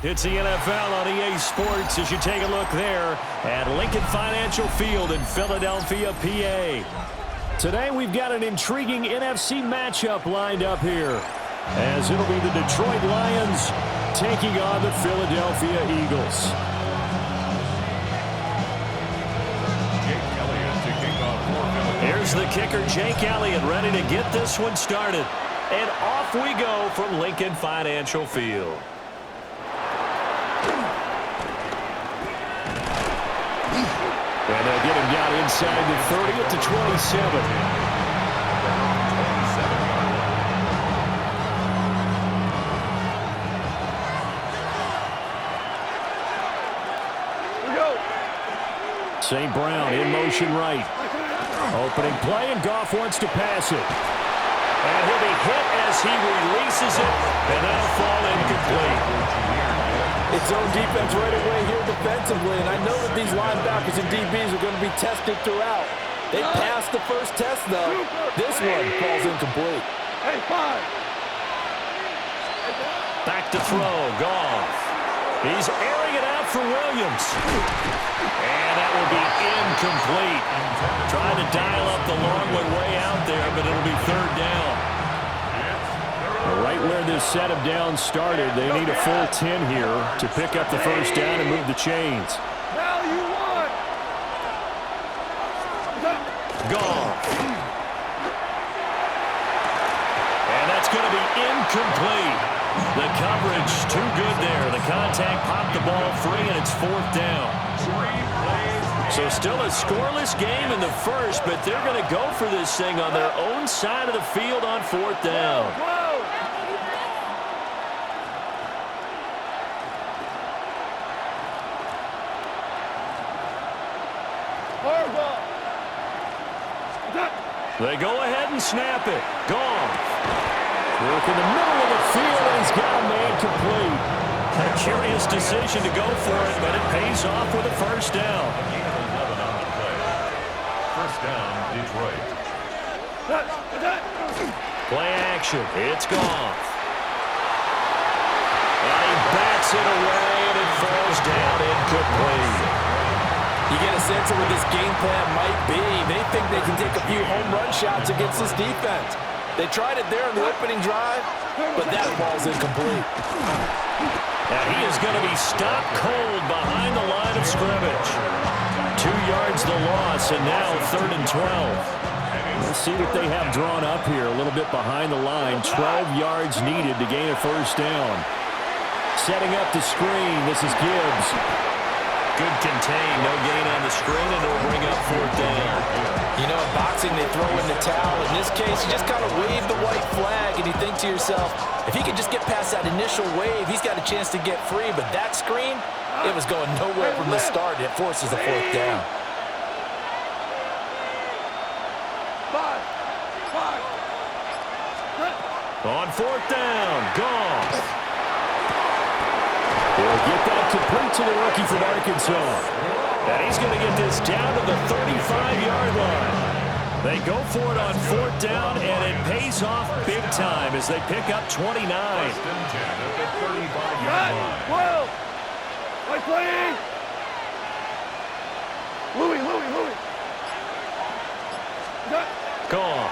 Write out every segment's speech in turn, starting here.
It's the NFL on EA Sports as you take a look there at Lincoln Financial Field in Philadelphia, PA. Today we've got an intriguing NFC matchup lined up here, as it'll be the Detroit Lions taking on the Philadelphia Eagles. Here's the kicker, Jake Elliott, ready to get this one started. And off we go from Lincoln Financial Field. And they'll get him down inside the 30 at the 27. St. Brown in motion right. Opening play, and Goff wants to pass it. And he'll be hit as he releases it, and that'll fall incomplete. It's zone defense right away here defensively, and I know that these linebackers and DBs are going to be tested throughout. They passed the first test, though. This one falls incomplete. Back to throw, Goff. He's airing it out for Williams. And that will be incomplete. Trying to dial up the long way out there, but it'll be third down. Right where this set of downs started, they need a full 10 here to pick up the first down and move the chains. Goff. And that's going to be incomplete. The coverage too good there. The contact popped the ball free, and it's fourth down. So still a scoreless game in the first, but they're going to go for this thing on their own side of the field on fourth down. They go ahead and snap it. Goff. Work in the middle of the field, and he's got a man complete. A curious decision to go for it, but it pays off with a first down. First down, Detroit. Play action. It's Goff. And he bats it away, and it falls down incomplete. You get a sense of what this game plan might be. They think they can take a few home run shots against this defense. They tried it there in the opening drive, but that ball's incomplete. And he is going to be stopped cold behind the line of scrimmage. 2 yards the loss, and now third and 12. Let's see what they have drawn up here a little bit behind the line. 12 yards needed to gain a first down. Setting up the screen, this is Gibbs. Good contain, no gain on the screen, and it'll bring up fourth down. You know, in boxing, they throw in the towel. In this case, you just kind of wave the white flag, and you think to yourself, if he could just get past that initial wave, he's got a chance to get free. But that screen, it was going nowhere from the start. It forces the fourth down. On fourth down, Goff. He'll get that complete to the rookie from Arkansas. And he's going to get this down to the 35-yard line. They go for it on fourth down, and it pays off big time as they pick up 29. First and 10 at the 35-yard line. Louis. Goff.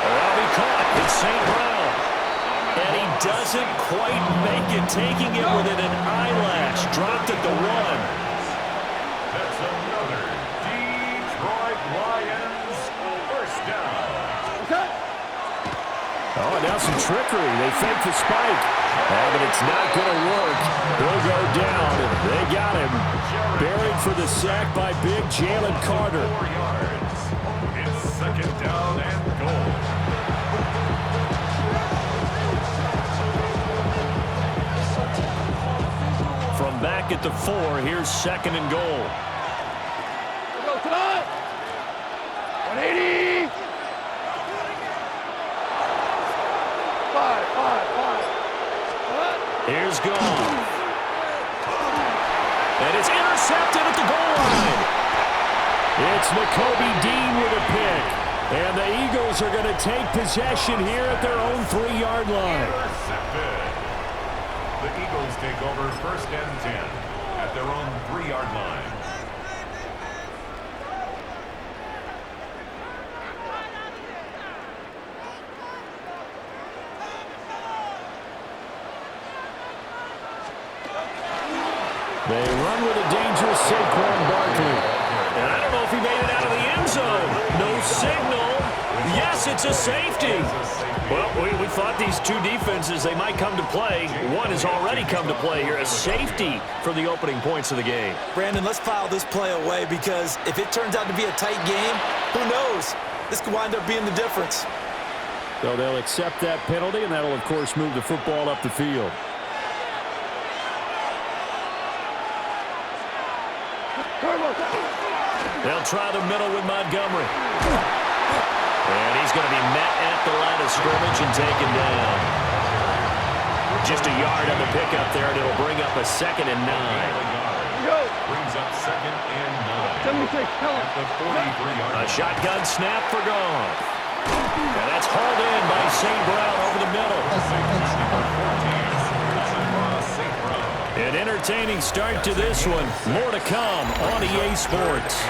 That'll be caught. It's St. Brown. And he doesn't quite make it, taking it within an eyelash. Dropped at the 1. That's another Detroit Lions first down. Oh, now some trickery. They fake the spike. Oh, but it's not going to work. He'll go down. They got him. Buried for the sack by big Jalen Carter. 4 yards. It's second down and goal. From back at the 4, here's second and goal. 180. 5. Here's Goff. And it's intercepted at the goal line. It's Nakobe Dean with a pick. And the Eagles are going to take possession here at their own 3-yard line. Intercepted. The Eagles take over 1st and 10 at their own 3-yard line. They run with a dangerous Saquon Barkley. And I don't know if he made it out of the end zone. No signal. Yes, it's a safety. Well, we thought these two defenses, they might come to play. One has already come to play here. A safety for the opening points of the game. Brandon, let's file this play away because if it turns out to be a tight game, who knows? This could wind up being the difference. So they'll accept that penalty, and that'll, of course, move the football up the field. They'll try the middle with Montgomery. And he's going to be met at the line of scrimmage and taken down. Just a yard on the pickup there, and it'll bring up a 2nd and 9. Brings up 2nd and 9. At the 43-yard line. A shotgun snap for Goff. And that's hauled in by St. Brown over the middle. An entertaining start to this one. More to come on EA Sports.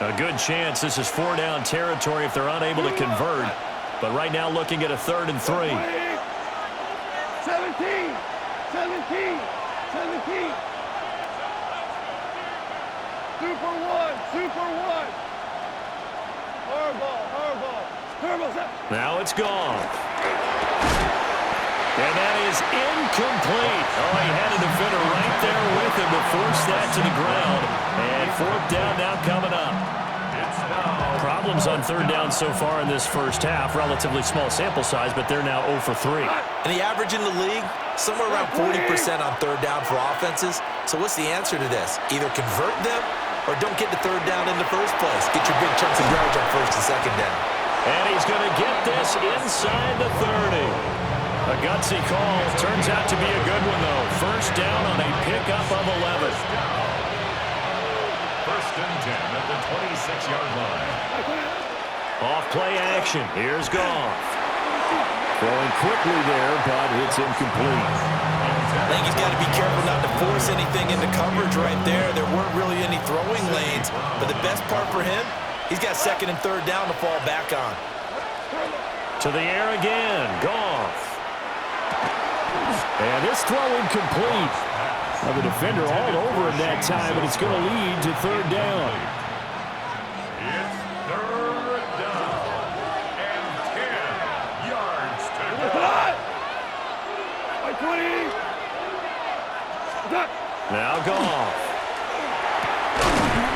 A good chance this is 4-down territory if they're unable to convert. But right now looking at a 3rd and 3. 17. 17. Super one. Hardball. Now it's gone. And that is incomplete. Oh, he had a defender right there with him to force that to the ground. And 4th down now coming up. Problems on 3rd down so far in this first half. Relatively small sample size, but they're now 0 for 3. And the average in the league, somewhere around 40% on 3rd down for offenses. So what's the answer to this? Either convert them or don't get to 3rd down in the first place. Get your big chunks of yards on 1st and 2nd down. And he's going to get this inside the 30. A gutsy call. Turns out to be a good one, though. 1st down on a pickup of 11. 1st and 10 at the 26-yard line. Off play action. Here's Goff. Throwing quickly there, but it's incomplete. I think he's got to be careful not to force anything into coverage right there. There weren't really any throwing lanes. But the best part for him, he's got 2nd and 3rd down to fall back on. To the air again. Goff. And this throw incomplete. Well, the defender all over him that time, but it's going to lead to 3rd down. It's 3rd down and 10 yards to go. Now Goff.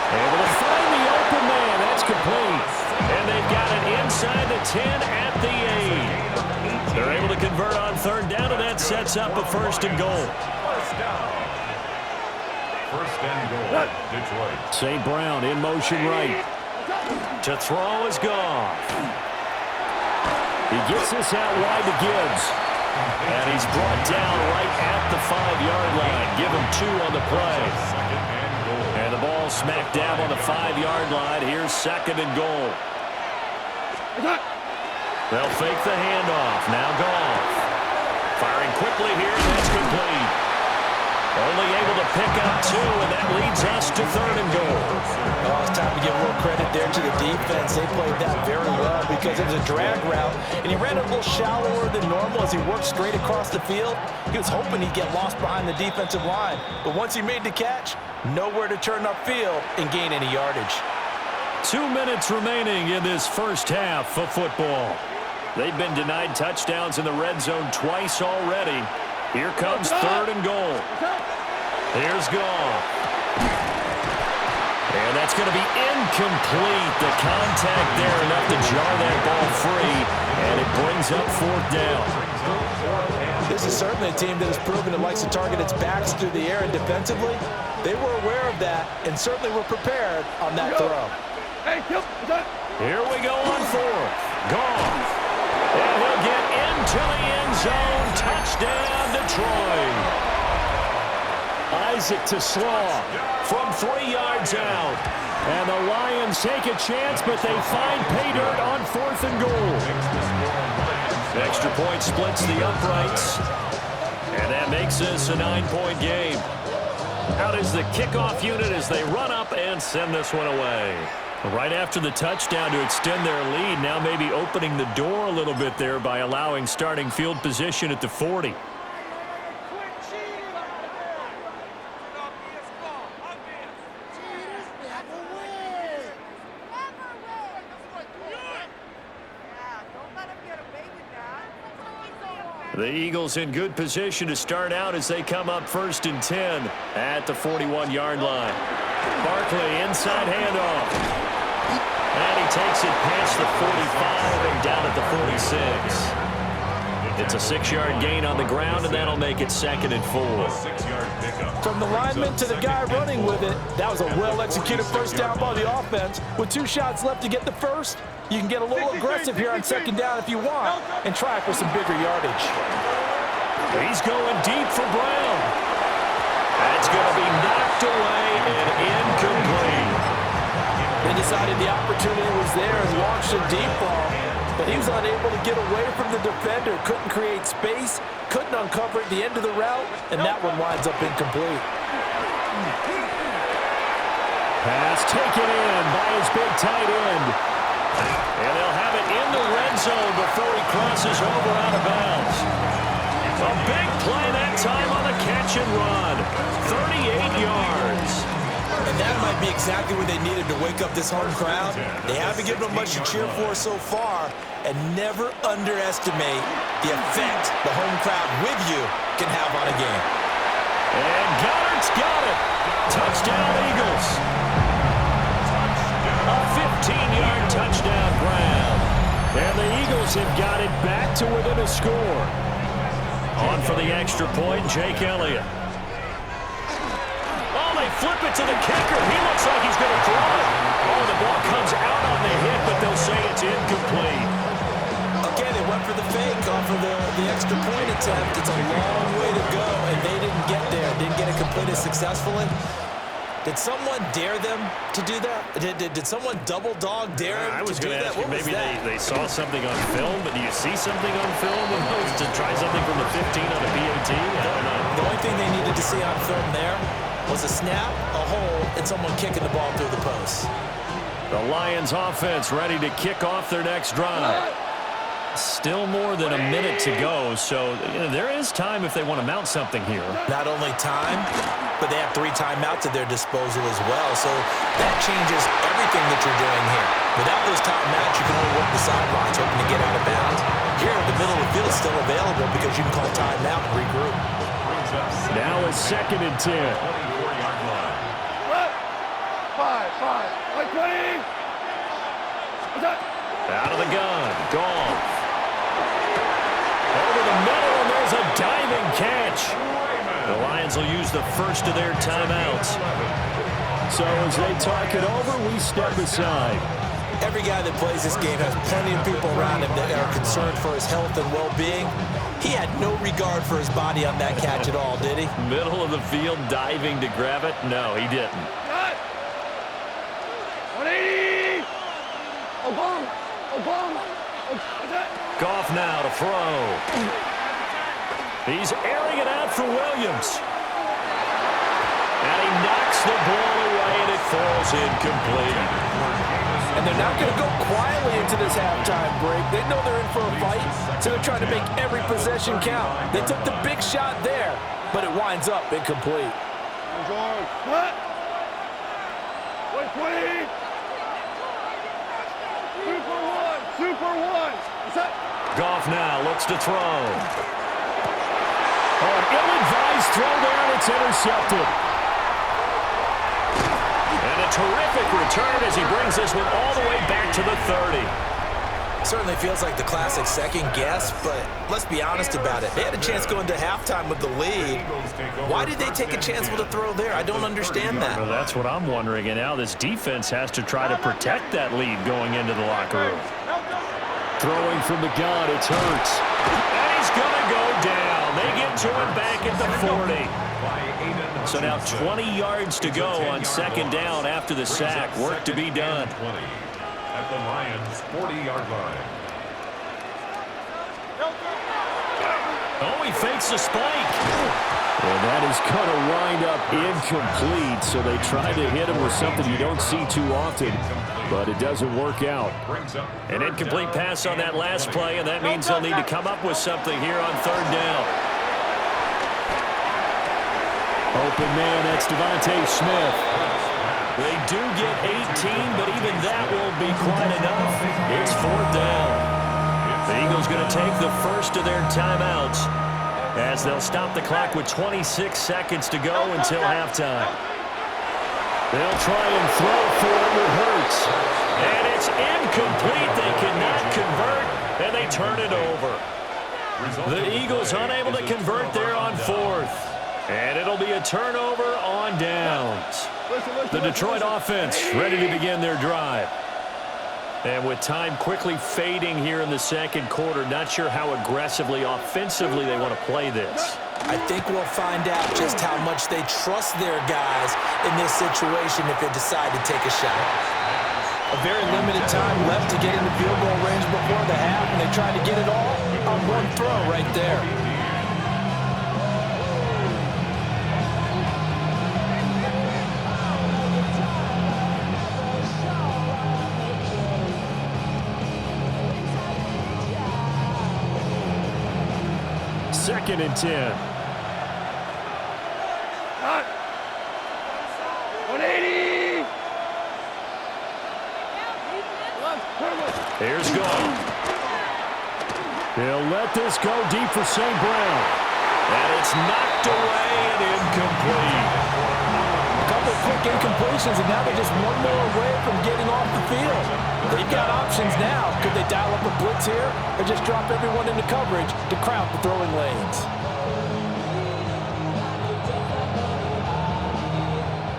Able to find the open man. That's complete. And they've got it inside the 10 at the 8. They're able to convert on 3rd down, and that sets up a 1st and goal. 1st down. 1st and goal, Detroit. St. Brown in motion right. To throw is Goff. He gets this out wide to Gibbs. And he's brought down right at the 5-yard line. Give him 2 on the play. 2nd and goal. And the ball smack dab on the 5-yard line. Here's 2nd and goal. They'll fake the handoff. Now Goff. Firing quickly here. That's complete. Only able to pick up 2, and that leads us to 3rd and goal. Oh, it's time to give a little credit there to the defense. They played that very well because it was a drag route, and he ran it a little shallower than normal as he worked straight across the field. He was hoping he'd get lost behind the defensive line, but once he made the catch, nowhere to turn upfield and gain any yardage. 2 minutes remaining in this first half of football. They've been denied touchdowns in the red zone twice already. Here comes 3rd and goal. Here's Goff. And that's going to be incomplete. The contact there enough to jar that ball free. And it brings up 4th down. This is certainly a team that has proven it likes to target its backs through the air and defensively. They were aware of that and certainly were prepared on that throw. Here we go on 4th. Goff. And he'll get into the end zone. Touchdown, Detroit. I tries it to Slaw from 3 yards out. And the Lions take a chance, but they find pay dirt on 4th and goal. Extra point splits the uprights. And that makes this a 9-point game. Out is the kickoff unit as they run up and send this one away. Right after the touchdown to extend their lead, now maybe opening the door a little bit there by allowing starting field position at the 40. The Eagles in good position to start out as they come up 1st and 10 at the 41-yard line. Barkley inside handoff. And he takes it past the 45 and down at the 46. It's a 6-yard gain on the ground, and that'll make it 2nd and 4. From the lineman to the guy running with it, that was a well-executed first down by the offense. With 2 shots left to get the first, you can get a little aggressive here on 2nd down if you want and try for some bigger yardage. He's going deep for Brown. That's going to be knocked away and incomplete. They decided the opportunity was there and launched a deep ball, but he was unable to get away from the defender, couldn't create space, couldn't uncover at the end of the route, and that one winds up incomplete. Pass taken in by his big tight end. And they'll have it in the red zone before he crosses over out of bounds. A big play that time on the catch and run. 38 yards. And that might be exactly what they needed to wake up this home crowd. They haven't given them much to cheer for so far, and never underestimate the effect the home crowd with you can have on a game. And Goddard's got it. Touchdown, Eagles. A 15-yard touchdown, Brown. And the Eagles have got it back to within a score. On for the extra point, Jake Elliott. Oh, they flip it to the kicker. He looks like he's going to throw it. Oh, the ball comes out on the hit, but they'll say it's incomplete. Again, they went for the fake off of the extra point attempt. It's a long way to go, and they didn't get there. Didn't get it completed successfully. Did someone dare them to do that? Did someone double dog dare them to do that? I was going to ask you, maybe they saw something on film, but do you see something on film to try something from the 15 on a PAT? I don't know. The only thing they needed to see on film there was a snap, a hole, and someone kicking the ball through the post. The Lions offense ready to kick off their next drive. Still more than a minute to go, so there is time if they want to mount something here. Not only time, but they have 3 timeouts at their disposal as well, so that changes everything that you're doing here. Without those timeouts, you can only work the sidelines, hoping to get out of bounds. Here, the middle of the field is still available because you can call timeout and regroup. Now it's 2nd and 10. 24-yard line. 5, 20. Out of the gun, Goff. Over the middle, and there's a diving catch. The Lions will use the first of their timeouts. So as they talk it over, we step aside. Every guy that plays this game has plenty of people around him that are concerned for his health and well-being. He had no regard for his body on that catch at all, did he? Middle of the field, diving to grab it? No, he didn't. 180. Obama. Goff now to throw. He's airing it out for Williams. And he knocks the ball away, and it falls incomplete. And they're not going to go quietly into this halftime break. They know they're in for a fight, so they're trying to make every possession count. They took the big shot there, but it winds up incomplete. What? 120. Super one. Goff now looks to throw. Oh, an ill-advised throw there, and it's intercepted. And a terrific return as he brings this one all the way back to the 30. Certainly feels like the classic second guess, but let's be honest about it. They had a chance going to halftime with the lead. Why did they take a chance with a throw there? I don't understand that. Well, that's what I'm wondering, and now this defense has to try to protect that lead going into the locker room. Throwing from the gun, it's Hurts. And he's going to go down. They get to him back at the 40. So now 20 yards to go on second down after the sack. Work to be done. At the Lions' 40-yard line. Oh, he fakes the spike. And that is going to wind up incomplete. So they try to hit him with something you don't see too often, but it doesn't work out. An incomplete pass on that last play, and that means they'll need to come up with something here on third down. Open man, that's Devontae Smith. They do get 18, but even that won't be quite enough. It's fourth down. The Eagles going to take the first of their timeouts as they'll stop the clock with 26 seconds to go until halftime. They'll try and throw for it with Hurts. And it's incomplete. They cannot convert, and they turn it over. The Eagles unable to convert there on fourth. And it'll be a turnover on downs. The Detroit offense ready to begin their drive. And with time quickly fading here in the second quarter, not sure how aggressively, offensively they want to play this. I think we'll find out just how much they trust their guys in this situation if they decide to take a shot. A very limited time left to get into field goal range before the half, and they tried to get it all on one throw right there. Second and 10. 180. Here's Goff. He'll let this go deep for St. Brown. And it's knocked away and incomplete. A couple quick incompletions, and now they're just one more away from getting off the field. They've got options now. Could they dial up a blitz here or just drop everyone into coverage to crowd the throwing lanes?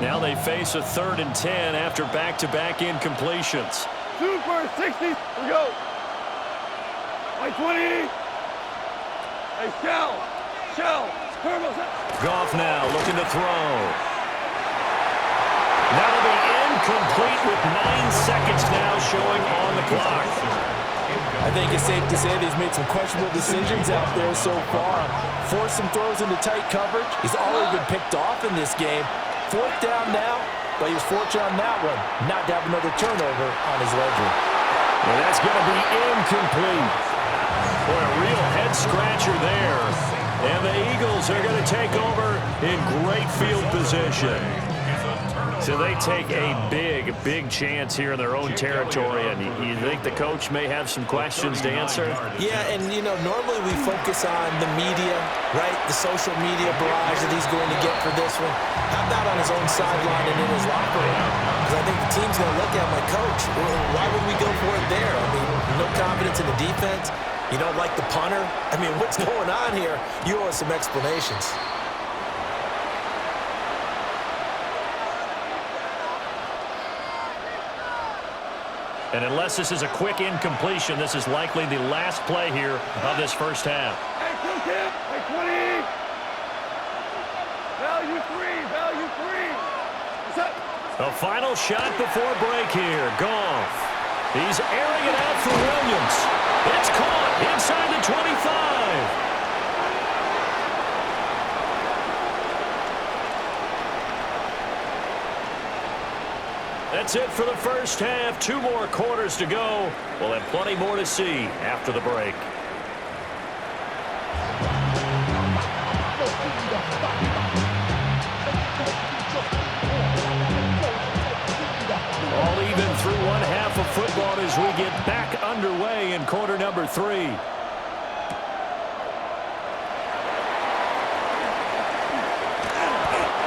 Now they face a 3rd and 10 after back-to-back incompletions. Super 60. Here we go. 20. Hey, shell. Turbo. Goff now looking to throw. That'll be incomplete with 9 seconds now showing on the clock. I think it's safe to say that he's made some questionable decisions out there so far. Forced some throws into tight coverage. He's already been picked off in this game. Fourth down now, but he was fortunate on that one not to have another turnover on his ledger. Well, that's going to be incomplete. Boy, a real head-scratcher there. And the Eagles are going to take over in great field position. So they take a big chance here in their own territory, and you think the coach may have some questions to answer? Yeah, and, you know, normally we focus on the media, right, the social media barrage that he's going to get for this one. How about on his own sideline and in his locker room? Because I think the team's going to look at my coach. Why would we go for it there? I mean, no confidence in the defense. You don't like the punter? I mean, what's going on here? You owe us some explanations. And unless this is a quick incompletion, this is likely the last play here of this first half. Hey, 20. Value three. Set. A final shot before break here. Goff. He's airing it out for Williams. It's caught inside the 25. That's it for the first half. 2 more quarters to go. We'll have plenty more to see after the break. All even through one half of football as we get back underway in quarter number 3.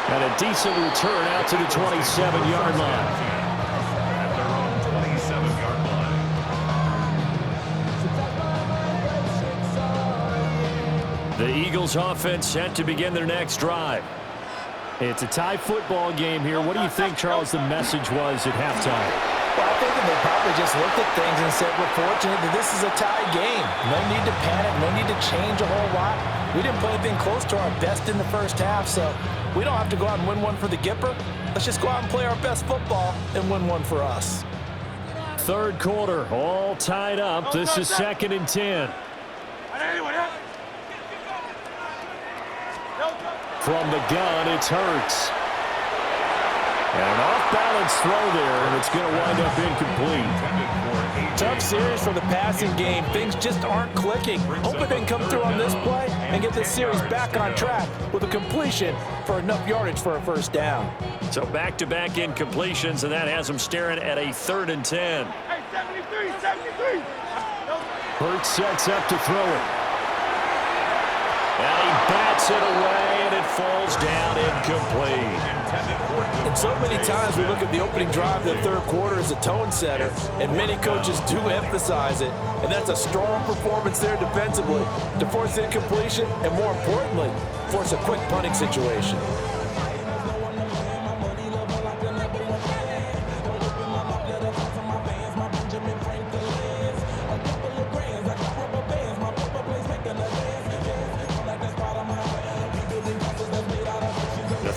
And a decent return out to the 27-yard line. At their own 27-yard line. The Eagles offense set to begin their next drive. It's a tie football game here. What do you think, Charles, the message was at halftime? Well, I think that they probably just looked at things and said, we're fortunate that this is a tie game. No need to panic, no need to change a whole lot. We didn't play anything close to our best in the first half, so we don't have to go out and win one for the Gipper. Let's just go out and play our best football and win one for us. Third quarter, all tied up. This is 2nd and 10. From the gun, it's Hurts. And an off-balance throw there, and it's going to wind up incomplete. Tough series for the passing game. Things just aren't clicking. Hoping they can come through on this play and get this series back on track with a completion for enough yardage for a first down. So back-to-back incompletions, and that has them staring at a 3rd and 10. Hey, 73. Hurts sets up to throw it. And he bats it away, and it falls down incomplete. And so many times we look at the opening drive of the third quarter as a tone setter, and many coaches do emphasize it. And that's a strong performance there defensively to force incompletion and, more importantly, force a quick punting situation.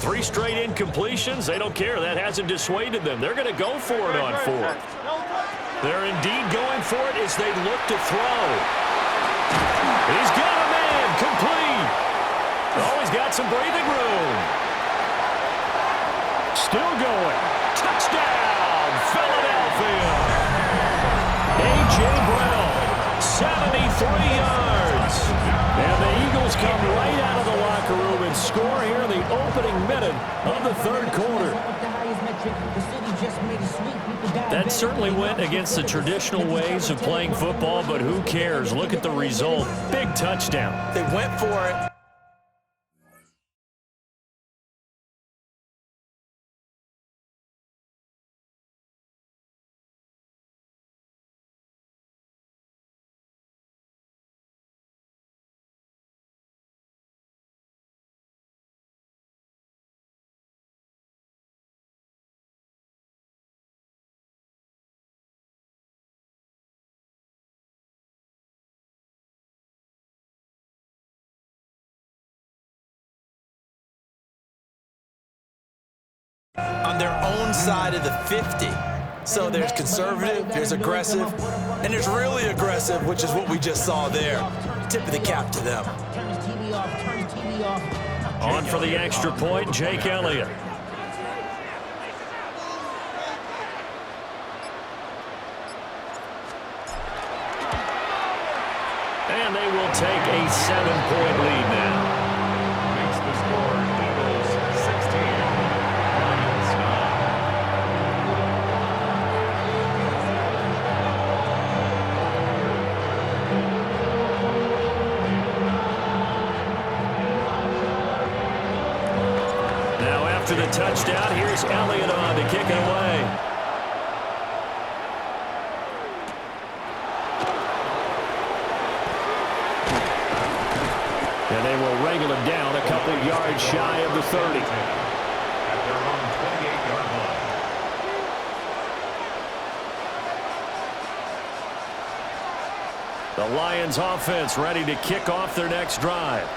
Three straight incompletions. They don't care. That hasn't dissuaded them. They're going to go for it on 4th. They're indeed going for it as they look to throw. He's got a man. Complete. Oh, he's got some breathing room. Still going. Touchdown, Philadelphia. A.J. Brown, 73 yards. And the Eagles come right out of the locker room and score here in the opening minute of the third quarter. That certainly went against the traditional ways of playing football, but who cares? Look at the result. Big touchdown. They went for it. On their own side of the 50. So there's conservative, there's aggressive, and there's really aggressive, which is what we just saw there. Tip of the cap to them. On for the extra point, Jake Elliott. And they will take a 7-point lead now. Makes the score Eagles 16, Lions 9. Now after the touchdown, here's Elliott on to kick it away. And they will wrangle him down a couple yards shy of the 30. At their own 28-yard line. The Lions offense ready to kick off their next drive.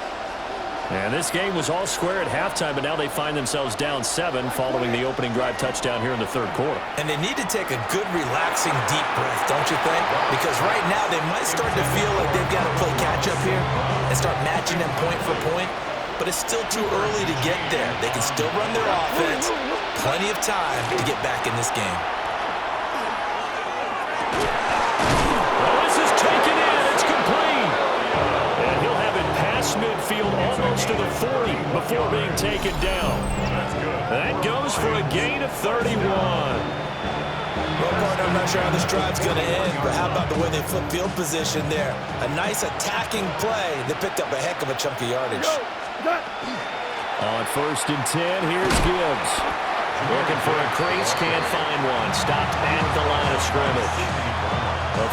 And this game was all square at halftime, but now they find themselves down 7 following the opening drive touchdown here in the third quarter. And they need to take a good, relaxing, deep breath, don't you think? Because right now they might start to feel like they've got to play catch-up here and start matching them point for point. But it's still too early to get there. They can still run their offense. Plenty of time to get back in this game. Well, this is taken in. It's complete. And he'll have it past midfield almost to the 40 before being taken down. That goes for a gain of 31. Well, partner, I'm not sure how this drive's going to end, but how about the way they flip field position there? A nice attacking play that picked up a heck of a chunk of yardage. On 1st and 10, here's Gibbs. Looking for a crease, can't find one. Stopped at the line of scrimmage.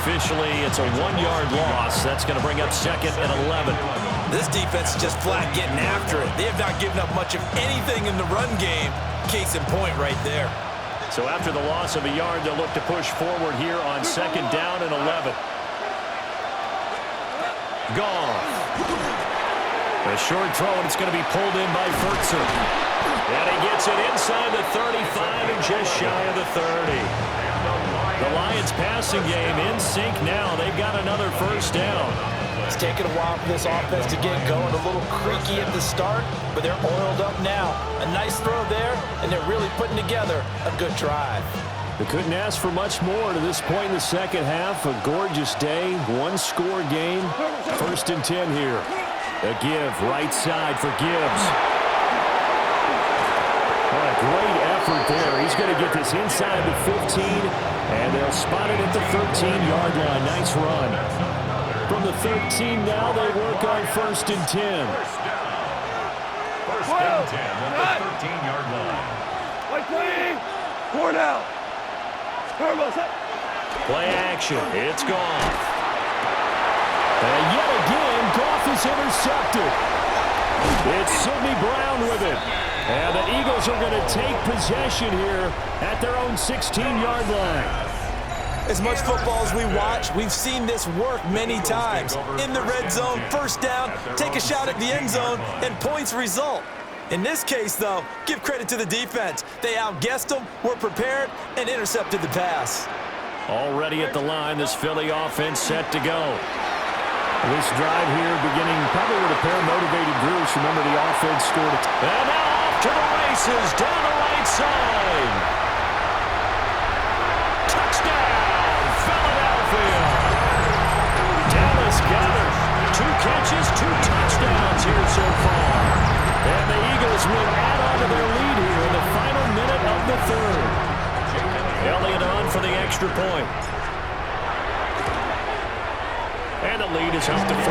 Officially, it's a 1-yard loss. That's going to bring up 2nd and 11. This defense is just flat getting after it. They have not given up much of anything in the run game. Case in point right there. So after the loss of a yard, they'll look to push forward here on 2nd down and 11. Goff. A short throw, and it's going to be pulled in by Furtzer. And he gets it inside the 35 and just shy of the 30. The Lions passing game in sync now. They've got another 1st down. It's taken a while for this offense to get going. A little creaky at the start, but they're oiled up now. A nice throw there, and they're really putting together a good drive. They couldn't ask for much more to this point in the second half. A gorgeous day, one-score game. 1st and 10 here. A give, right side for Gibbs. What a great effort there. He's going to get this inside the 15, and they'll spot it at the 13-yard line. Nice run. From the 13 now, they work on 1st and 10. 1st and 10 at the 13-yard line. Four down. Play action. It's Goff. And yet again, Goff is intercepted. It's Sidney Brown with it. And the Eagles are going to take possession here at their own 16-yard line. As much football as we watch, we've seen this work many times. In the red zone, 1st down, take a shot at the end zone, and points result. In this case, though, give credit to the defense. They outguessed them, were prepared, and intercepted the pass. Already at the line, this Philly offense set to go. This drive here beginning probably with a pair of motivated groups. Remember, the offense scored it. And now off to the races down the right side. Touchdown, Philadelphia. Dallas got it. 2 catches, 2 touchdowns here so far. And the Eagles will add on to their lead here in the final minute of the 3rd. Elliott on for the extra point. And the lead is up to 14.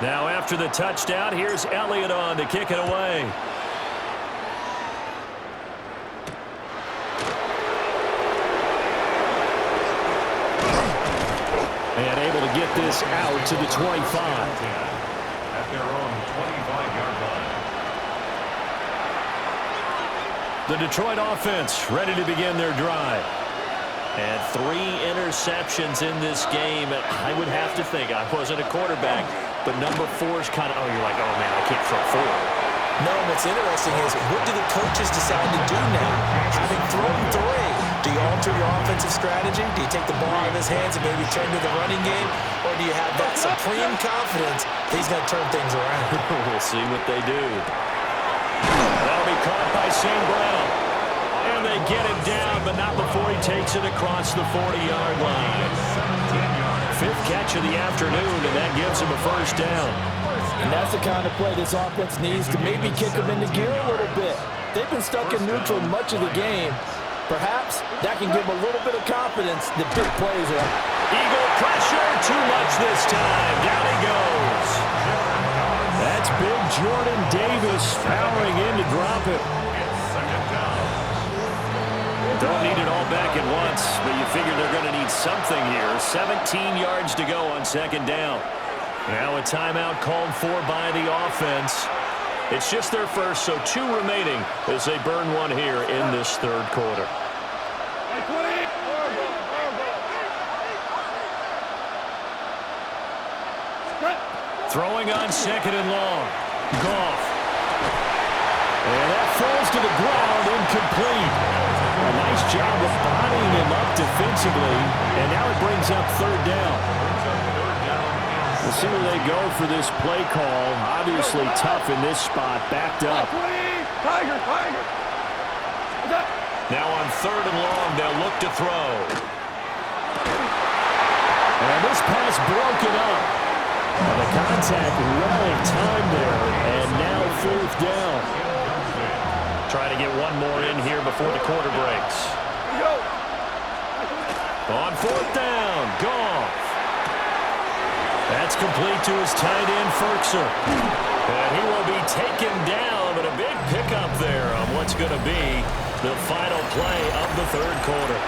Now after the touchdown, here's Elliott on to kick it away. And able to get this out to the 25. At their own 25-yard line. The Detroit offense ready to begin their drive. And 3 interceptions in this game. I would have to think, I wasn't a quarterback, but number 4 is kind of, you're like, oh, man, I can't throw 4. No, what's interesting is, what do the coaches decide to do now? Having thrown 3, do you alter your offensive strategy? Do you take the ball out of his hands and maybe turn to the running game? Or do you have that supreme confidence that he's going to turn things around? We'll see what they do. That'll be caught by St. Brown. And they get him down, but not before he takes it across the 40-yard line. 5th catch of the afternoon, and that gives him a 1st down. And that's the kind of play this offense needs to maybe kick them into gear a little bit. They've been stuck in neutral much of the game. Perhaps that can give them a little bit of confidence that big plays are. Eagle pressure, too much this time. Down he goes. That's big Jordan Davis powering in to drop it. Don't need it all back at once, but you figure they're going to need something here. 17 yards to go on 2nd down. Now a timeout called for by the offense. It's just their first, so 2 remaining as they burn 1 here in this 3rd quarter. Throwing on 2nd and long. Goff. And that falls to the ground, incomplete. A nice job of bodying him up defensively, and now it brings up 3rd down. We'll see where they go for this play call. Obviously tough in this spot, backed up. Now on 3rd and long, they'll look to throw. And this pass broken up. And the contact well in time there, and now 4th down. Trying to get 1 more in here before the quarter breaks. On 4th down, Goff. That's complete to his tight end, Ferkser. And he will be taken down, but a big pickup there on what's going to be the final play of the third quarter.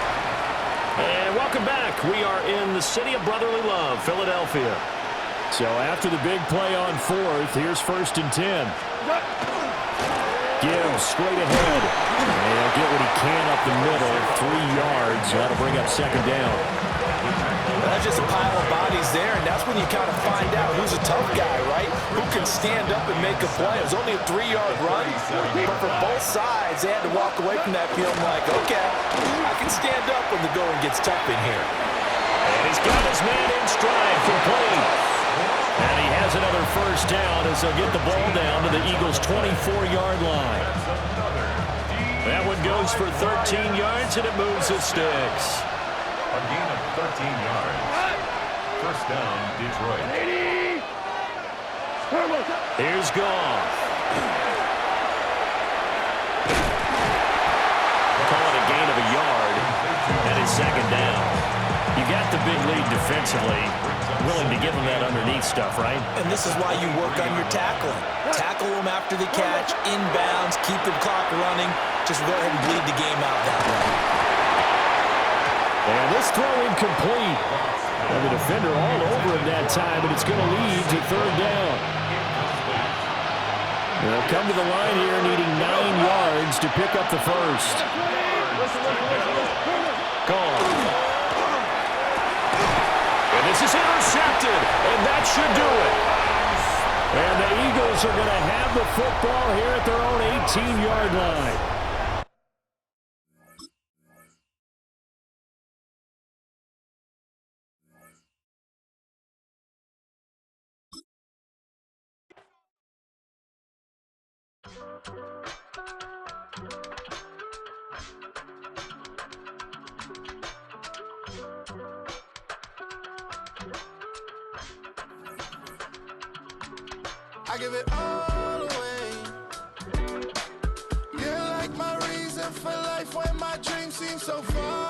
And welcome back. We are in the city of brotherly love, Philadelphia. So after the big play on fourth, here's 1st and 10. Gibbs straight ahead. And he'll get what he can up the middle, 3 yards. That'll bring up 2nd down. That's just a pile of bodies there, and that's when you kind of find out who's a tough guy, right? Who can stand up and make a play. It was only a 3-yard run, but for both sides, they had to walk away from that field like, okay, I can stand up when the going gets tough in here. And he's got his man in stride, complete. And he has another 1st down as they'll get the ball down to the Eagles' 24-yard line. That one goes for 13 yards, and it moves the sticks. A gain of 13 yards. 1st down, Detroit. Here's Goff. Call it a gain of a yard, and it's 2nd down. You got the big lead defensively. Willing to give them that underneath stuff, right? And this is why you work on your tackling. Tackle them after the catch, inbounds, keep the clock running. Just go ahead and bleed the game out that way. And this throw incomplete. And the defender all over him that time, but it's going to lead to 3rd down. They'll come to the line here needing 9 yards to pick up the 1st. Gone. And this is intercepted, and that should do it. And the Eagles are going to have the football here at their own 18-yard line. I give it all away. You're like my reason for life when my dreams seem so far